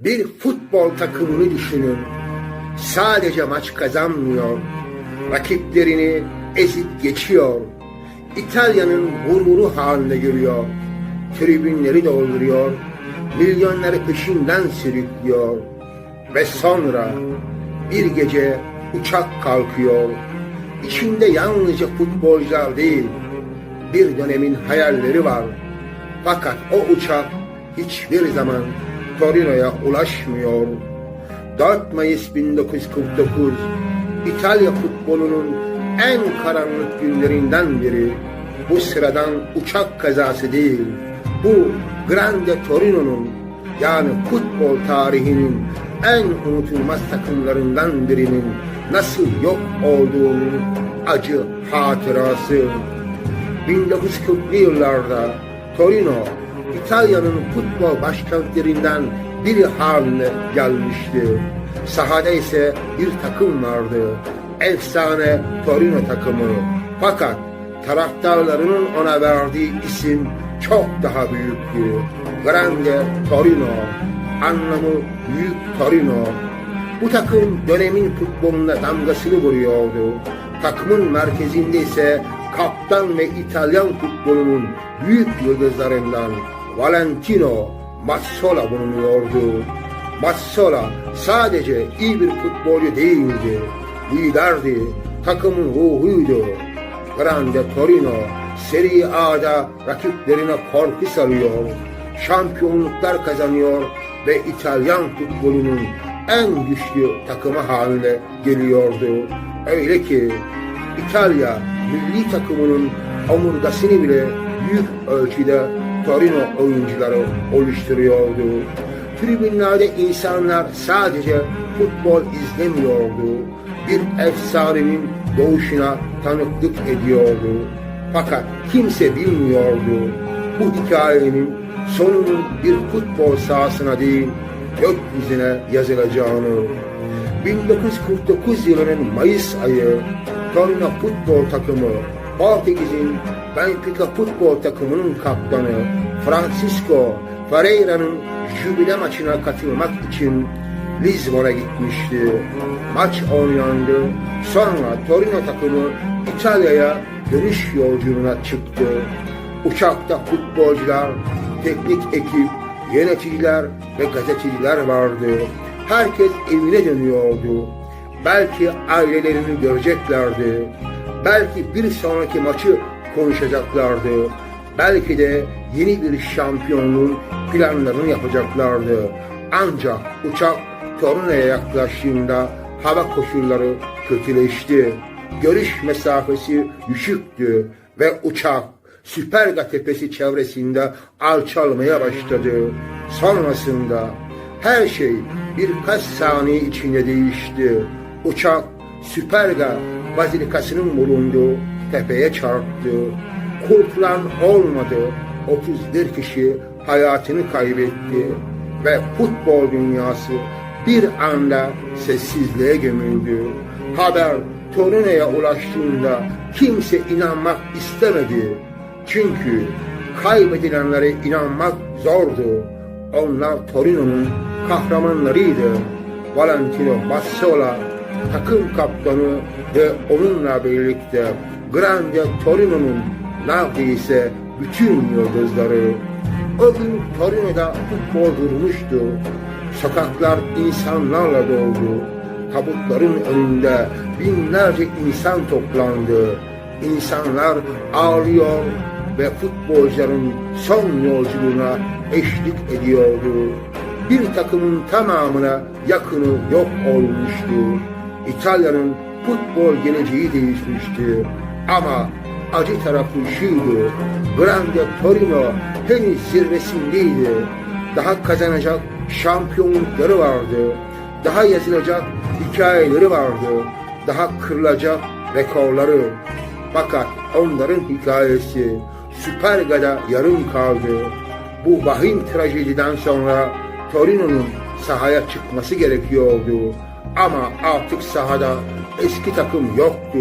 Bir futbol takımını düşünün. Sadece maç kazanmıyor, rakiplerini ezip geçiyor. İtalya'nın gururu haline geliyor. Tribünleri dolduruyor, milyonları peşinden sürüklüyor. Ve sonra bir gece uçak kalkıyor. İçinde yalnızca futbolcular değil, bir dönemin hayalleri var. Fakat o uçak hiçbir zaman Torino'ya ulaşmıyor. 4 Mayıs 1949, İtalya futbolunun en karanlık günlerinden biri. Bu sıradan uçak kazası değil, bu Grande Torino'nun, yani futbol tarihinin en unutulmaz takımlarından birinin nasıl yok olduğunun acı hatırası. 1940'lı yıllarda Torino, İtalya'nın futbol başkentlerinden biri haline gelmişti. Sahada ise bir takım vardı, efsane Torino takımı. Fakat taraftarlarının ona verdiği isim çok daha büyüktü. Grande Torino, anlamı Büyük Torino. Bu takım dönemin futboluna damgasını vuruyordu. Takımın merkezinde ise kaptan ve İtalyan futbolunun büyük yıldızlarından Valentino Mazzola bulunuyordu. Mazzola sadece iyi bir futbolcu değildi, liderdi, takımın ruhuydu. Grande Torino, Serie A'da rakiplerine korku salıyor, şampiyonluklar kazanıyor ve İtalyan futbolunun en güçlü takımı haline geliyordu. Öyle ki İtalya milli takımının omurgasını bile büyük ölçüde Torino oyuncuları oluşturuyordu. Tribünlerde insanlar sadece futbol izlemiyordu, bir efsanenin doğuşuna tanıklık ediyordu. Fakat kimse bilmiyordu bu hikayenin sonunun bir futbol sahasına değil, gökyüzüne yazılacağını. 1949 yılının Mayıs ayı, Torino futbol takımı, Portekiz'in Benfica futbol takımının kaptanı Francisco Ferreira'nın jübile maçına katılmak için Lizbon'a gitmişti. Maç oynandı. Sonra Torino takımı İtalya'ya dönüş yolculuğuna çıktı. Uçakta futbolcular, teknik ekip, yöneticiler ve gazeteciler vardı. Herkes evine dönüyordu. Belki ailelerini göreceklerdi. Belki bir sonraki maçı konuşacaklardı. Belki de yeni bir şampiyonluğun planlarını yapacaklardı. Ancak uçak Torino'ya yaklaştığında hava koşulları kötüleşti. Görüş mesafesi düşüktü ve uçak Süperga Tepesi çevresinde alçalmaya başladı. Sonrasında her şey birkaç saniye içinde değişti. Uçak Süperga Bazilikası'nın bulunduğu tepeye çarptı. Kurtulan olmadı. 31 kişi hayatını kaybetti ve futbol dünyası bir anda sessizliğe gömüldü. Haber Torino'ya ulaştığında kimse inanmak istemedi. Çünkü kaybedilenlere inanmak zordu. Onlar Torino'nun kahramanlarıydı. Valentino Mazzola takım kaptanı ve onunla birlikte Grande Torino'nun neredeyse bütün yıldızları. O gün Torino'da futbol durmuştu. Sokaklar insanlarla doldu. Tabutların önünde binlerce insan toplandı. İnsanlar ağlıyor ve futbolcuların son yolculuğuna eşlik ediyordu. Bir takımın tamamına yakını yok olmuştu. İtalya'nın futbol geleceği değişmişti. Ama acı tarafı şuydu: Grande Torino henüz zirvesindeydi. Daha kazanacak şampiyonlukları vardı. Daha yazılacak hikayeleri vardı. Daha kırılacak rekorları. Fakat onların hikayesi Süperga'da yarım kaldı. Bu vahim trajediden sonra Torino'nun sahaya çıkması gerekiyordu. Ama artık sahada eski takım yoktu.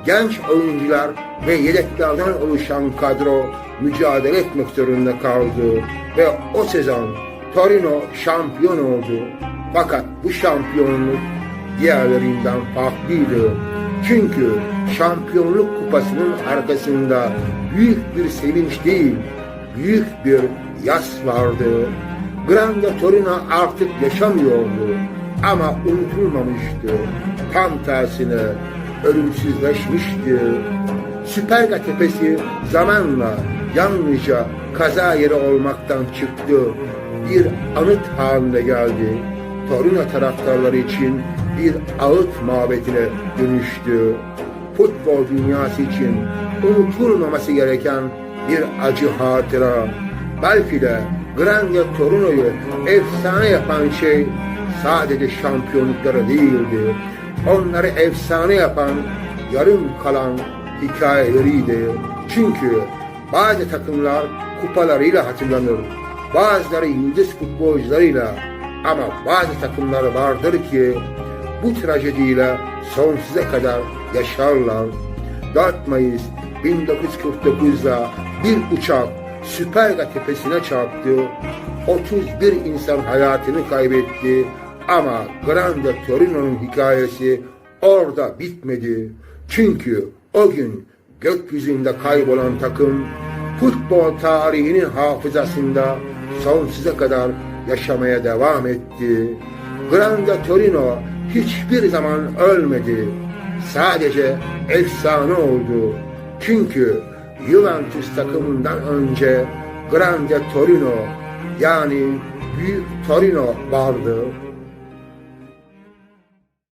Genç oyuncular ve yedeklerden oluşan kadro mücadele etmek zorunda kaldı. Ve o sezon Torino şampiyon oldu. Fakat bu şampiyonluk diğerlerinden farklıydı. Çünkü şampiyonluk kupasının arkasında büyük bir sevinç değil, büyük bir yas vardı. Grande Torino artık yaşamıyordu ama unutulmamıştı. Tam tersine ölümsüzleşmişti. Süperga Tepesi zamanla yalnızca kaza yeri olmaktan çıktı. Bir anıt haline geldi. Torino taraftarları için bir ağıt mabedine dönüştü. Futbol dünyası için unutulmaması gereken bir acı hatıra. Belki de Grande Torino'yu efsane yapan şey sadece şampiyonlukları değildi. Onları efsane yapan yarım kalan hikayeleriydi. Çünkü bazı takımlar kupalarıyla hatırlanır, bazıları yıldız futbolcularıyla, ama bazı takımlar vardır ki bu trajediyle sonsuza kadar yaşarlar. 4 Mayıs 1949'da bir uçak Süperga Tepesi'ne çarptı. 31 insan hayatını kaybetti. Ama Grande Torino'nun hikayesi orada bitmedi. Çünkü o gün gökyüzünde kaybolan takım futbol tarihinin hafızasında sonsuza kadar yaşamaya devam etti. Grande Torino hiçbir zaman ölmedi. Sadece efsane oldu. Çünkü Juventus takımından önce Grande Torino, yani Büyük Torino vardı.